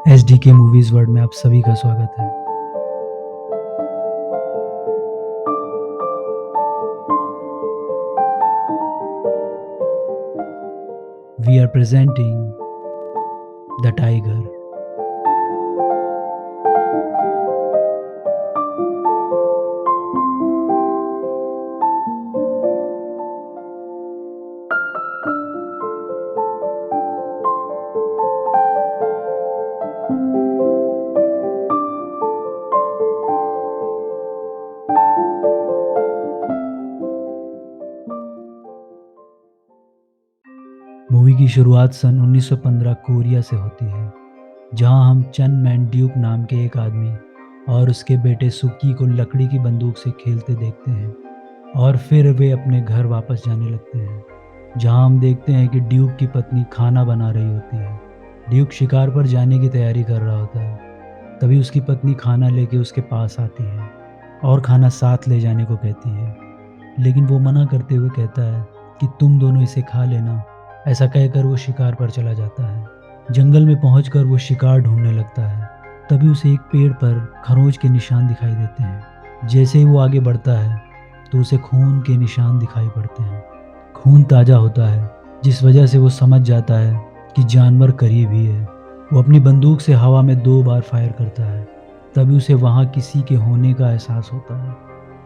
SDK movies world में आप सभी का स्वागत है। We are presenting the tiger. Movie की शुरुआत सन 1915 कोरिया से होती है, जहां हम चन मैन ड्यूक नाम के एक आदमी और उसके बेटे सुकी को लकड़ी की बंदूक से खेलते देखते हैं और फिर वे अपने घर वापस जाने लगते हैं, जहां हम देखते हैं कि ड्यूक की पत्नी खाना बना रही होती है। ड्यूक शिकार पर जाने की तैयारी कर रहा होता है। तभी उसकी पत्नी खाना लेके उसके पास आती है और खाना साथ ले जाने को कहती है, लेकिन वो मना करते हुए कहता है कि तुम दोनों इसे खा लेना। ऐसा कहकर वो शिकार पर चला जाता है। जंगल में पहुंचकर वो शिकार ढूंढने लगता है। तभी उसे एक पेड़ पर खरोंच के निशान दिखाई देते हैं। जैसे ही वो आगे बढ़ता है तो उसे खून के निशान दिखाई पड़ते हैं। खून ताज़ा होता है, जिस वजह से वो समझ जाता है कि जानवर करीब ही है। वो अपनी बंदूक से हवा में 2 बार फायर करता है। तभी उसे वहाँ किसी के होने का एहसास होता है।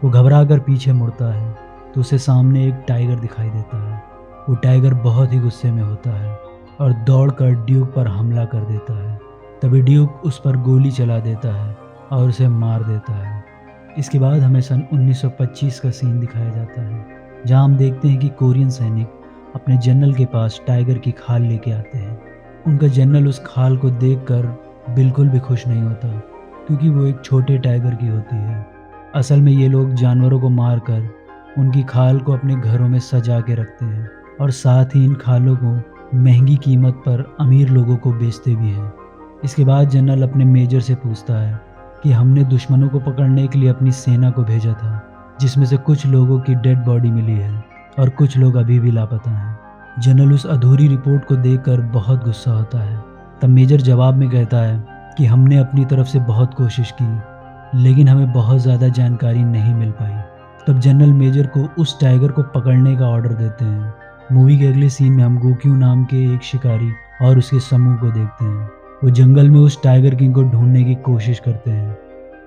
वो घबरा कर पीछे मुड़ता है तो उसे सामने एक टाइगर दिखाई देता है। वो टाइगर बहुत ही गुस्से में होता है और दौड़कर ड्यूक पर हमला कर देता है। तभी ड्यूक उस पर गोली चला देता है और उसे मार देता है। इसके बाद हमें सन 1925 का सीन दिखाया जाता है, जहां हम देखते हैं कि कोरियन सैनिक अपने जनरल के पास टाइगर की खाल लेके आते हैं। उनका जनरल उस खाल को देखकर बिल्कुल भी खुश नहीं होता, क्योंकि वो एक छोटे टाइगर की होती है। असल में ये लोग जानवरों को मारकर उनकी खाल को अपने घरों में सजा के रखते हैं और साथ ही इन खालों को महंगी कीमत पर अमीर लोगों को बेचते भी हैं। इसके बाद जनरल अपने मेजर से पूछता है कि हमने दुश्मनों को पकड़ने के लिए अपनी सेना को भेजा था, जिसमें से कुछ लोगों की डेड बॉडी मिली है और कुछ लोग अभी भी लापता हैं। जनरल उस अधूरी रिपोर्ट को देखकर बहुत गुस्सा होता है। तब मेजर जवाब में कहता है कि हमने अपनी तरफ से बहुत कोशिश की, लेकिन हमें बहुत ज़्यादा जानकारी नहीं मिल पाई। तब जनरल मेजर को उस टाइगर को पकड़ने का ऑर्डर देते हैं। मूवी के अगले सीन में हम गोक्यू नाम के एक शिकारी और उसके समूह को देखते हैं। वो जंगल में उस टाइगर किंग को ढूंढने की कोशिश करते हैं।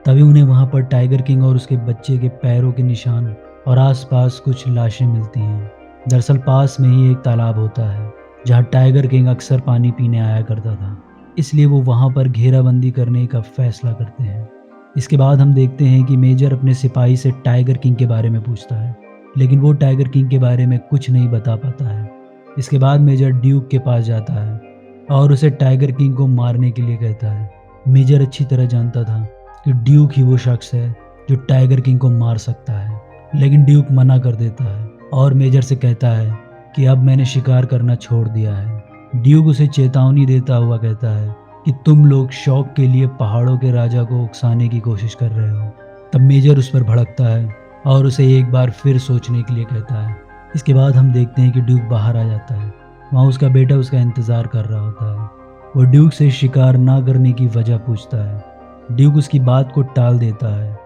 तभी उन्हें वहां पर टाइगर किंग और उसके बच्चे के पैरों के निशान और आसपास कुछ लाशें मिलती हैं। दरअसल पास में ही एक तालाब होता है, जहां टाइगर किंग अक्सर पानी पीने आया करता था, इसलिए वो वहां पर घेराबंदी करने का फैसला करते हैं। इसके बाद हम देखते हैं कि मेजर अपने सिपाही से टाइगर किंग के बारे में पूछता है, लेकिन वो टाइगर किंग के बारे में कुछ नहीं बता पाता है। इसके बाद मेजर ड्यूक के पास जाता है और उसे टाइगर किंग को मारने के लिए कहता है। मेजर अच्छी तरह जानता था कि ड्यूक ही वो शख्स है जो टाइगर किंग को मार सकता है, लेकिन ड्यूक मना कर देता है और मेजर से कहता है कि अब मैंने शिकार करना छोड़ दिया है। ड्यूक उसे चेतावनी देता हुआ कहता है कि तुम लोग शौक के लिए पहाड़ों के राजा को उकसाने की कोशिश कर रहे हो। तब मेजर उस पर भड़कता है और उसे एक बार फिर सोचने के लिए कहता है। इसके बाद हम देखते हैं कि ड्यूक बाहर आ जाता है। वहाँ उसका बेटा उसका इंतज़ार कर रहा होता है। वो ड्यूक से शिकार ना करने की वजह पूछता है। ड्यूक उसकी बात को टाल देता है।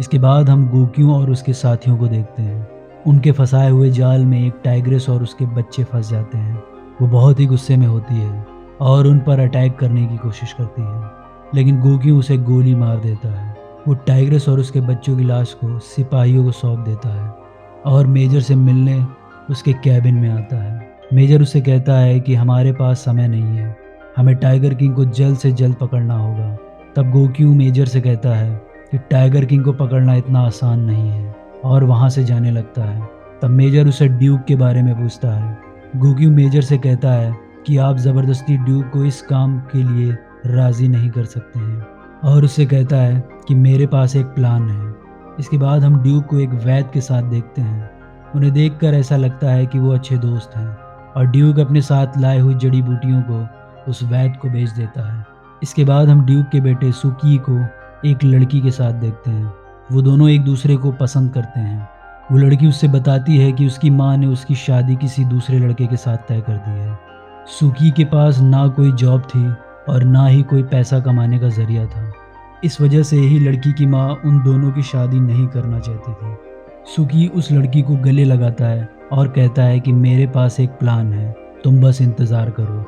इसके बाद हम गोक्यू और उसके साथियों को देखते हैं। उनके फंसाए हुए जाल में एक टाइग्रेस और उसके बच्चे फंस जाते हैं। वो बहुत ही गुस्से में होती है और उन पर अटैक करने की कोशिश करती है, लेकिन गोक्यू उसे गोली मार देता है। वो टाइग्रेस और उसके बच्चों की लाश को सिपाहियों को सौंप देता है और मेजर से मिलने उसके कैबिन में आता है। मेजर उससे कहता है कि हमारे पास समय नहीं है, हमें टाइगर किंग को जल्द से जल्द पकड़ना होगा। तब गोक्यू मेजर से कहता है कि टाइगर किंग को पकड़ना इतना आसान नहीं है और वहाँ से जाने लगता है। तब मेजर उसे ड्यूक के बारे में पूछता है। गोक्यू मेजर से कहता है कि आप ज़बरदस्ती ड्यूक को इस काम के लिए राज़ी नहीं कर सकते हैं और उससे कहता है कि मेरे पास एक प्लान है। इसके बाद हम ड्यूक को एक वैद्य के साथ देखते हैं। उन्हें देखकर ऐसा लगता है कि वो अच्छे दोस्त हैं और ड्यूक अपने साथ लाए हुई जड़ी बूटियों को उस वैद्य को बेच देता है। इसके बाद हम ड्यूक के बेटे सुकी को एक लड़की के साथ देखते हैं। वो दोनों एक दूसरे को पसंद करते हैं। वो लड़की उससे बताती है कि उसकी माँ ने उसकी शादी किसी दूसरे लड़के के साथ तय कर दी है। सुकी के पास ना कोई जॉब थी और ना ही कोई पैसा कमाने का ज़रिया था। इस वजह से ही लड़की की माँ उन दोनों की शादी नहीं करना चाहती थी। सुकी उस लड़की को गले लगाता है और कहता है कि मेरे पास एक प्लान है, तुम बस इंतज़ार करो।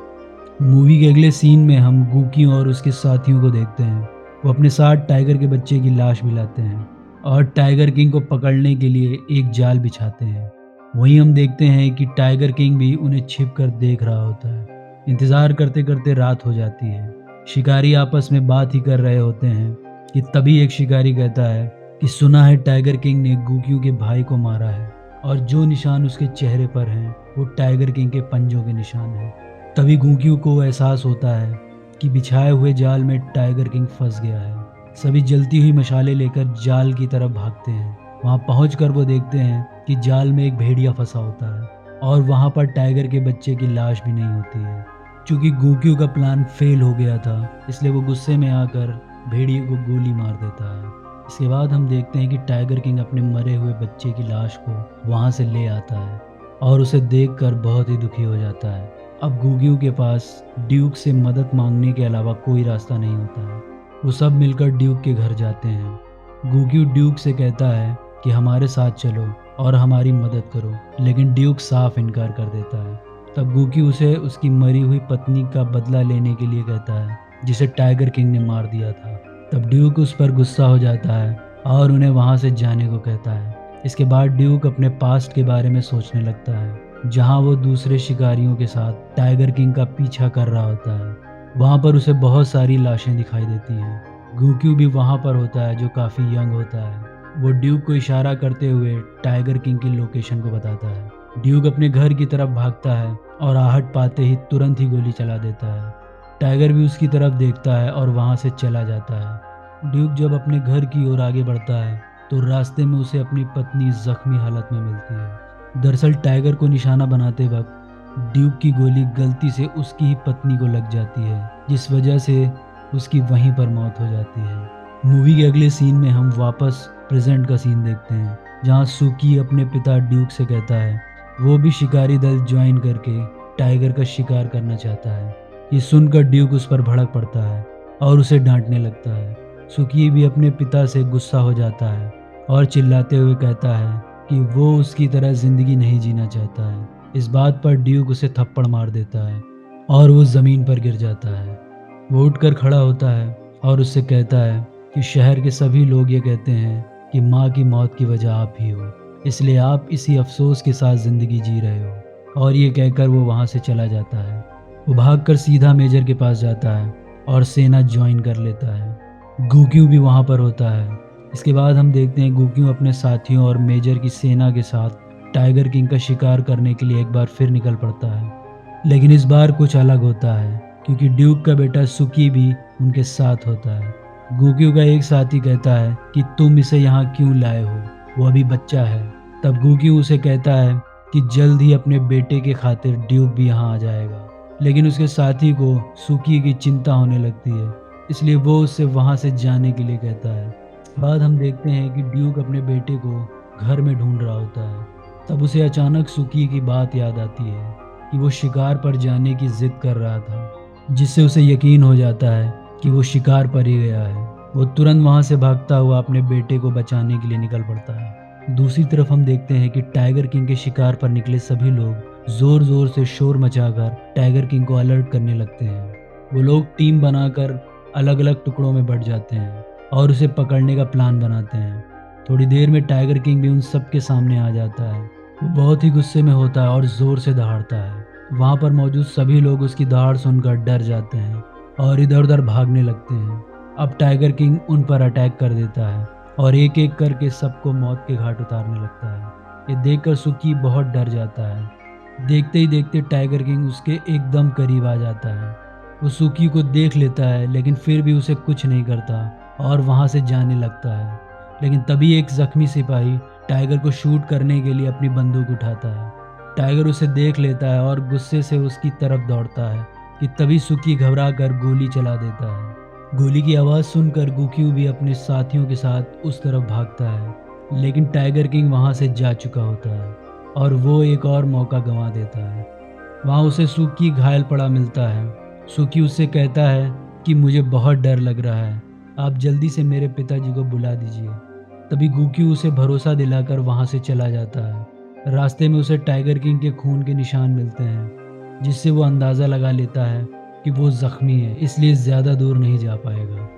मूवी के अगले सीन में हम गुकी और उसके साथियों को देखते हैं। वो अपने साथ टाइगर के बच्चे की लाश भी लाते हैं और टाइगर किंग को पकड़ने के लिए एक जाल बिछाते हैं। वहीं हम देखते हैं कि टाइगर किंग भी उन्हें छिप कर देख रहा होता है। इंतज़ार करते करते रात हो जाती है। शिकारी आपस में बात ही कर रहे होते हैं कि तभी एक शिकारी कहता है कि सुना है टाइगर किंग ने गुकियों के भाई को मारा है और जो निशान उसके चेहरे पर हैं वो टाइगर किंग के पंजों के निशान हैं। तभी गूंगियों को एहसास होता है कि बिछाए हुए जाल में टाइगर किंग फंस गया है। सभी जलती हुई मशालें लेकर जाल की तरफ भागते हैं। वहां पहुंचकर वो देखते हैं कि जाल में एक भेड़िया फंसा होता है और वहां पर टाइगर के बच्चे की लाश भी नहीं होती है। चूंकि गूंगियों का प्लान फेल हो गया था, इसलिए वो गुस्से में आकर भेड़िए को गोली मार देता है। इसके बाद हम देखते हैं कि टाइगर किंग अपने मरे हुए बच्चे की लाश को वहां से ले आता है और उसे देखकर बहुत ही दुखी हो जाता है। अब गूगियों के पास ड्यूक से मदद मांगने के अलावा कोई रास्ता नहीं होता है। वो सब मिलकर ड्यूक के घर जाते हैं। गूगियो ड्यूक से कहता है कि हमारे साथ चलो और हमारी मदद करो, लेकिन ड्यूक साफ इनकार कर देता है। तब गूगी उसे उसकी मरी हुई पत्नी का बदला लेने के लिए कहता है, जिसे टाइगर किंग ने मार दिया था। तब ड्यूक उस पर गुस्सा हो जाता है और उन्हें वहां से जाने को कहता है। इसके बाद ड्यूक अपने पास्ट के बारे में सोचने लगता है, जहां वो दूसरे शिकारियों के साथ टाइगर किंग का पीछा कर रहा होता है। वहां पर उसे बहुत सारी लाशें दिखाई देती हैं। गूक्यू भी वहां पर होता है, जो काफ़ी यंग होता है। वो ड्यूक को इशारा करते हुए टाइगर किंग की लोकेशन को बताता है। ड्यूक अपने घर की तरफ भागता है और आहट पाते ही तुरंत ही गोली चला देता है। टाइगर भी उसकी तरफ देखता है और वहां से चला जाता है। ड्यूक जब अपने घर की ओर आगे बढ़ता है तो रास्ते में उसे अपनी पत्नी जख्मी हालत में मिलती है। दरअसल टाइगर को निशाना बनाते वक्त ड्यूक की गोली गलती से उसकी ही पत्नी को लग जाती है, जिस वजह से उसकी वहीं पर मौत हो जाती है। मूवी के अगले सीन में हम वापस प्रेजेंट का सीन देखते हैं, जहां सुकी अपने पिता ड्यूक से कहता है वो भी शिकारी दल ज्वाइन करके टाइगर का शिकार करना चाहता है। ये सुनकर ड्यूक उस पर भड़क पड़ता है और उसे डांटने लगता है। सुकी भी अपने पिता से गुस्सा हो जाता है और चिल्लाते हुए कहता है कि वो उसकी तरह जिंदगी नहीं जीना चाहता है। इस बात पर ड्यूक उसे थप्पड़ मार देता है और वो जमीन पर गिर जाता है। वो उठकर खड़ा होता है और उससे कहता है कि शहर के सभी लोग ये कहते हैं कि माँ की मौत की वजह आप ही हो, इसलिए आप इसी अफसोस के साथ जिंदगी जी रहे हो। और ये कहकर वो वहाँ से चला जाता है। वो भागकर सीधा मेजर के पास जाता है और सेना ज्वाइन कर लेता है। गूक्यू भी वहाँ पर होता है। इसके बाद हम देखते हैं गूक्यू अपने साथियों और मेजर की सेना के साथ टाइगर किंग का शिकार करने के लिए एक बार फिर निकल पड़ता है। लेकिन इस बार कुछ अलग होता है, क्योंकि ड्यूक का बेटा सुकी भी उनके साथ होता है। गूक्यू का एक साथी कहता है कि तुम इसे यहाँ क्यों लाए हो, वो अभी बच्चा है। तब गूक्यू उसे कहता है कि जल्द ही अपने बेटे के खातिर ड्यूक भी यहाँ आ जाएगा। लेकिन उसके साथी को सुकी की चिंता होने लगती है, इसलिए वो उससे वहाँ से जाने के लिए कहता है। बाद हम देखते हैं कि ड्यूक अपने बेटे को घर में ढूंढ रहा होता है। तब उसे अचानक सुकी की बात याद आती है कि वो शिकार पर जाने की जिद कर रहा था, जिससे उसे यकीन हो जाता है कि वो शिकार पर ही गया है। वो तुरंत वहां से भागता हुआ अपने बेटे को बचाने के लिए निकल पड़ता है। दूसरी तरफ हम देखते हैं कि टाइगर किंग के शिकार पर निकले सभी लोग जोर जोर से शोर मचाकर टाइगर किंग को अलर्ट करने लगते हैं। वो लोग टीम बनाकर अलग अलग टुकड़ों में बढ़ जाते हैं और उसे पकड़ने का प्लान बनाते हैं। थोड़ी देर में टाइगर किंग भी उन सब के सामने आ जाता है। वो बहुत ही गुस्से में होता है और जोर से दहाड़ता है। वहाँ पर मौजूद सभी लोग उसकी दहाड़ सुनकर डर जाते हैं और इधर उधर भागने लगते हैं। अब टाइगर किंग उन पर अटैक कर देता है और एक एक करके सबको मौत के घाट उतारने लगता है। ये देखकर सुकी बहुत डर जाता है। देखते ही देखते टाइगर किंग उसके एकदम करीब आ जाता है। वो सुकी को देख लेता है, लेकिन फिर भी उसे कुछ नहीं करता और वहाँ से जाने लगता है। लेकिन तभी एक जख्मी सिपाही टाइगर को शूट करने के लिए अपनी बंदूक उठाता है। टाइगर उसे देख लेता है और गुस्से से उसकी तरफ दौड़ता है कि तभी सुकी घबरा कर गोली चला देता है। गोली की आवाज़ सुनकर गुक्यू भी अपने साथियों के साथ उस तरफ भागता है, लेकिन टाइगर किंग वहां से जा चुका होता है और वो एक और मौका गंवा देता है। वहां उसे सुकी घायल पड़ा मिलता है सुकी उससे कहता है कि मुझे बहुत डर लग रहा है, आप जल्दी से मेरे पिताजी को बुला दीजिए। तभी गुक्यू उसे भरोसा दिलाकर वहाँ से चला जाता है। रास्ते में उसे टाइगर किंग के खून के निशान मिलते हैं, जिससे वो अंदाज़ा लगा लेता है कि वो ज़ख्मी है, इसलिए ज़्यादा दूर नहीं जा पाएगा।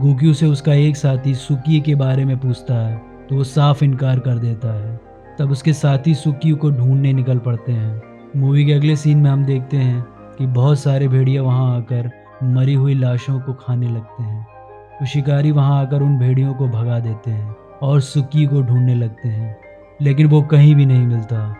गुक्यू से उसका एक साथी सुकी के बारे में पूछता है, तो वो साफ इनकार कर देता है। तब उसके साथी सुकी को ढूंढने निकल पड़ते हैं। मूवी के अगले सीन में हम देखते हैं कि बहुत सारे भेड़िया वहाँ आकर मरी हुई लाशों को खाने लगते हैं। तो शिकारी वहाँ आकर उन भेड़ियों को भगा देते हैं और सुकी को ढूंढने लगते हैं, लेकिन वो कहीं भी नहीं मिलता।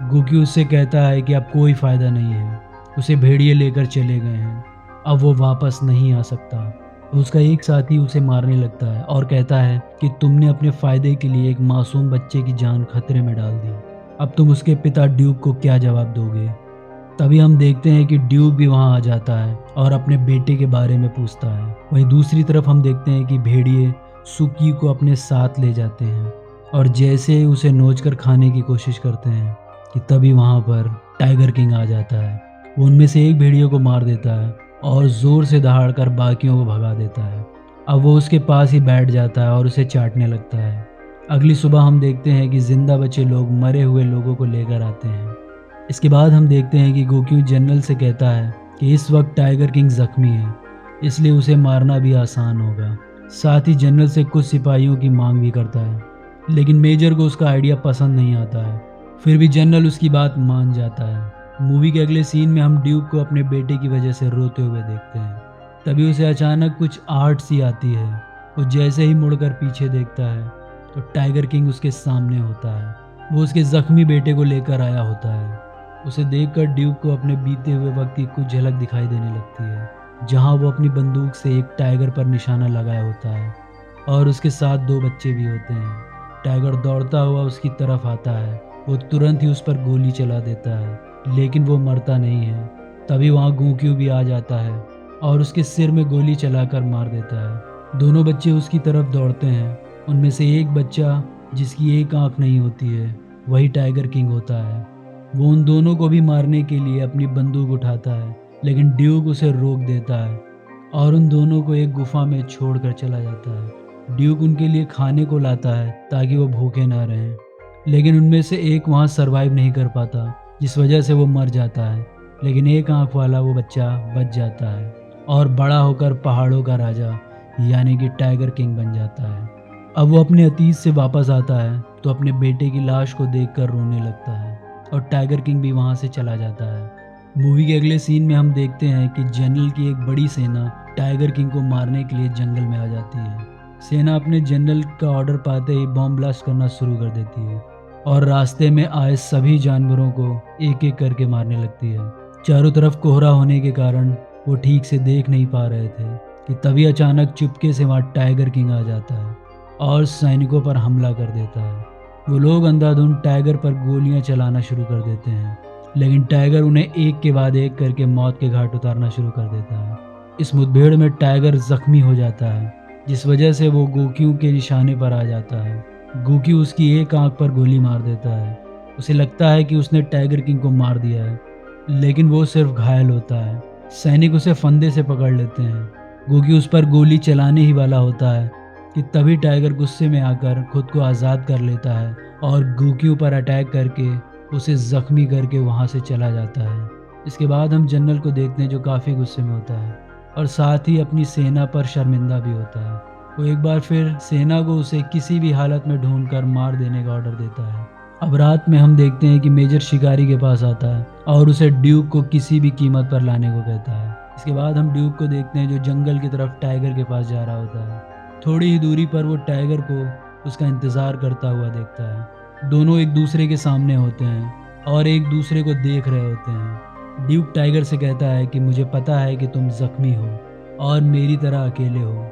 गुकी उससे कहता है कि अब कोई फ़ायदा नहीं है, उसे भेड़िए लेकर चले गए हैं, अब वो वापस नहीं आ सकता। तो उसका एक साथी उसे मारने लगता है और कहता है कि तुमने अपने फ़ायदे के लिए एक मासूम बच्चे की जान खतरे में डाल दी, अब तुम उसके पिता ड्यूक को क्या जवाब दोगे। तभी हम देखते हैं कि ड्यूक भी वहाँ आ जाता है और अपने बेटे के बारे में पूछता है। वहीं दूसरी तरफ हम देखते हैं कि भेड़िए सुकी को अपने साथ ले जाते हैं और जैसे ही उसे नोचकर खाने की कोशिश करते हैं कि तभी वहाँ पर टाइगर किंग आ जाता है। वो उनमें से एक भेड़िए को मार देता है और ज़ोर से दहाड़कर बाकियों को भगा देता है। अब वो उसके पास ही बैठ जाता है और उसे चाटने लगता है। अगली सुबह हम देखते हैं कि जिंदा बचे लोग मरे हुए लोगों को लेकर आते हैं। इसके बाद हम देखते हैं कि गोक्यू जनरल से कहता है कि इस वक्त टाइगर किंग जख्मी है, इसलिए उसे मारना भी आसान होगा। साथ ही जनरल से कुछ सिपाहियों की मांग भी करता है, लेकिन मेजर को उसका आइडिया पसंद नहीं आता है। फिर भी जनरल उसकी बात मान जाता है। मूवी के अगले सीन में हम ड्यूक को अपने बेटे की वजह से रोते हुए देखते हैं। तभी उसे अचानक कुछ आहट सी आती है। वो जैसे ही मुड़कर पीछे देखता है तो टाइगर किंग उसके सामने होता है। वो उसके जख्मी बेटे को लेकर आया होता है। उसे देखकर ड्यूक को अपने बीते हुए वक्त की कुछ झलक दिखाई देने लगती है, जहां वो अपनी बंदूक से एक टाइगर पर निशाना लगाया होता है और उसके साथ दो बच्चे भी होते हैं। टाइगर दौड़ता हुआ उसकी तरफ आता है। वो तुरंत ही उस पर गोली चला देता है, लेकिन वो मरता नहीं है। तभी वहाँ गोक्यू भी आ जाता है और उसके सिर में गोली चलाकर मार देता है। दोनों बच्चे उसकी तरफ दौड़ते हैं। उनमें से एक बच्चा, जिसकी एक आंख नहीं होती है, वही टाइगर किंग होता है। वो उन दोनों को भी मारने के लिए अपनी बंदूक उठाता है, लेकिन ड्यूक उसे रोक देता है और उन दोनों को एक गुफा में छोड़कर चला जाता है। ड्यूक उनके लिए खाने को लाता है ताकि वो भूखे ना रहें, लेकिन उनमें से एक वहाँ सरवाइव नहीं कर पाता, जिस वजह से वो मर जाता है। लेकिन एक आंख वाला वो बच्चा बच जाता है और बड़ा होकर पहाड़ों का राजा यानी कि टाइगर किंग बन जाता है। अब वो अपने अतीत से वापस आता है तो अपने बेटे की लाश को देखकर रोने लगता है और टाइगर किंग भी वहाँ से चला जाता है। मूवी के अगले सीन में हम देखते हैं कि जनरल की एक बड़ी सेना टाइगर किंग को मारने के लिए जंगल में आ जाती है। सेना अपने जनरल का ऑर्डर पाते ही बॉम्ब ब्लास्ट करना शुरू कर देती है और रास्ते में आए सभी जानवरों को एक एक करके मारने लगती है। चारों तरफ कोहरा होने के कारण वो ठीक से देख नहीं पा रहे थे कि तभी अचानक चुपके से वहाँ टाइगर किंग आ जाता है और सैनिकों पर हमला कर देता है। वो लोग अंधाधुंध टाइगर पर गोलियां चलाना शुरू कर देते हैं, लेकिन टाइगर उन्हें एक के बाद एक करके मौत के घाट उतारना शुरू कर देता है। इस मुठभेड़ में टाइगर जख्मी हो जाता है, जिस वजह से वो गोक्यू के निशाने पर आ जाता है। गोक्यू उसकी एक आंख पर गोली मार देता है। उसे लगता है कि उसने टाइगर किंग को मार दिया है, लेकिन वो सिर्फ घायल होता है। सैनिक उसे फंदे से पकड़ लेते हैं। गोक्यू उस पर गोली चलाने ही वाला होता है कि तभी टाइगर गुस्से में आकर खुद को आज़ाद कर लेता है और गोक्यू पर अटैक करके उसे ज़ख्मी करके वहाँ से चला जाता है। इसके बाद हम जनरल को देखते हैं जो काफ़ी गुस्से में होता है और साथ ही अपनी सेना पर शर्मिंदा भी होता है। वो एक बार फिर सेना को उसे किसी भी हालत में ढूंढकर मार देने का ऑर्डर देता है। अब रात में हम देखते हैं कि मेजर शिकारी के पास आता है और उसे ड्यूक को किसी भी कीमत पर लाने को कहता है। इसके बाद हम ड्यूक को देखते हैं जो जंगल की तरफ टाइगर के पास जा रहा होता है। थोड़ी ही दूरी पर वो टाइगर को उसका इंतज़ार करता हुआ देखता है। दोनों एक दूसरे के सामने होते हैं और एक दूसरे को देख रहे होते हैं। ड्यूक टाइगर से कहता है कि मुझे पता है कि तुम जख्मी हो और मेरी तरह अकेले हो।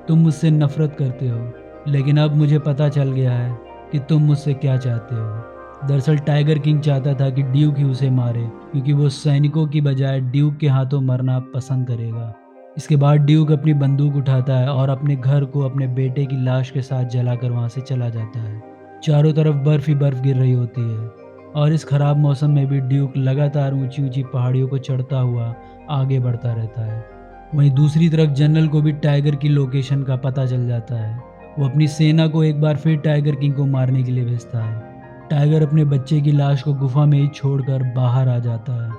तुम मुझसे नफरत करते हो, लेकिन अब मुझे पता चल गया है कि तुम मुझसे क्या चाहते हो। दरअसल टाइगर किंग चाहता था कि ड्यूक ही उसे मारे, क्योंकि वो सैनिकों की बजाय ड्यूक के हाथों मरना पसंद करेगा। इसके बाद ड्यूक अपनी बंदूक उठाता है और अपने घर को अपने बेटे की लाश के साथ जलाकर वहाँ से चला जाता है। चारों तरफ बर्फ ही बर्फ गिर रही होती है और इस खराब मौसम में भी ड्यूक लगातार ऊंची-ऊंची पहाड़ियों को चढ़ता हुआ आगे बढ़ता रहता है। वहीं दूसरी तरफ जनरल को भी टाइगर की लोकेशन का पता चल जाता है। वो अपनी सेना को एक बार फिर टाइगर किंग को मारने के लिए भेजता है। टाइगर अपने बच्चे की लाश को गुफा में ही छोड़कर बाहर आ जाता है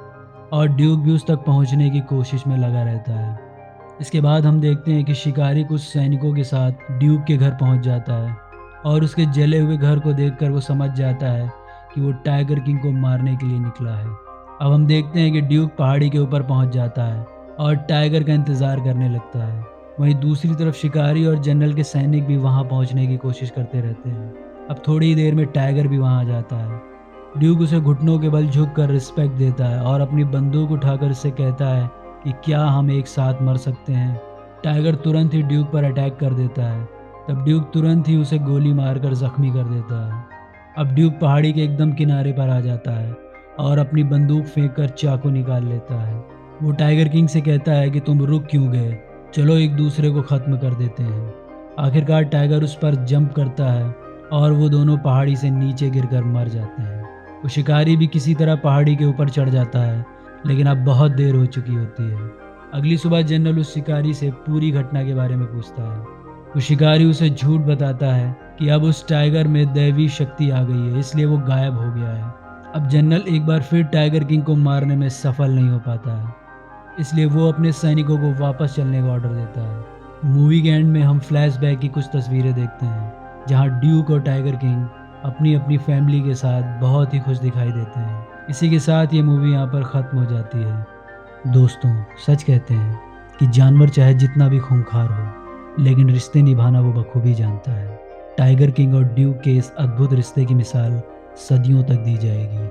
और ड्यूक भी उस तक पहुंचने की कोशिश में लगा रहता है। इसके बाद हम देखते हैं कि शिकारी कुछ सैनिकों के साथ ड्यूक के घर पहुंच जाता है और उसके जले हुए घर को देखकर वो समझ जाता है कि वो टाइगर किंग को मारने के लिए निकला है। अब हम देखते हैं कि ड्यूक पहाड़ी के ऊपर पहुंच जाता है और टाइगर का इंतज़ार करने लगता है। वहीं दूसरी तरफ शिकारी और जनरल के सैनिक भी वहां पहुंचने की कोशिश करते रहते हैं। अब थोड़ी ही देर में टाइगर भी वहां आ जाता है। ड्यूक उसे घुटनों के बल झुककर रिस्पेक्ट देता है और अपनी बंदूक उठाकर उससे कहता है कि क्या हम एक साथ मर सकते हैं। टाइगर तुरंत ही ड्यूक पर अटैक कर देता है। तब ड्यूक तुरंत ही उसे गोली मारकर जख्मी कर देता है। अब ड्यूक पहाड़ी के एकदम किनारे पर आ जाता है और अपनी बंदूक फेंककर चाकू निकाल लेता है। वो टाइगर किंग से कहता है कि तुम रुक क्यों गए, चलो एक दूसरे को ख़त्म कर देते हैं। आखिरकार टाइगर उस पर जंप करता है और वो दोनों पहाड़ी से नीचे गिरकर मर जाते हैं। वो शिकारी भी किसी तरह पहाड़ी के ऊपर चढ़ जाता है, लेकिन अब बहुत देर हो चुकी होती है। अगली सुबह जनरल उस शिकारी से पूरी घटना के बारे में पूछता है। वो शिकारी उसे झूठ बताता है कि अब उस टाइगर में दैवी शक्ति आ गई है, इसलिए वो गायब हो गया है। अब जनरल एक बार फिर टाइगर किंग को मारने में सफल नहीं हो पाता है, इसलिए वो अपने सैनिकों को वापस चलने का ऑर्डर देता है। मूवी के एंड में हम फ्लैशबैक की कुछ तस्वीरें देखते हैं जहां ड्यूक और टाइगर किंग अपनी अपनी फैमिली के साथ बहुत ही खुश दिखाई देते हैं। इसी के साथ ये मूवी यहाँ पर ख़त्म हो जाती है। दोस्तों, सच कहते हैं कि जानवर चाहे जितना भी खूंखार हो, लेकिन रिश्ते निभाना वो बखूबी जानता है। टाइगर किंग और ड्यूक के इस अद्भुत रिश्ते की मिसाल सदियों तक दी जाएगी।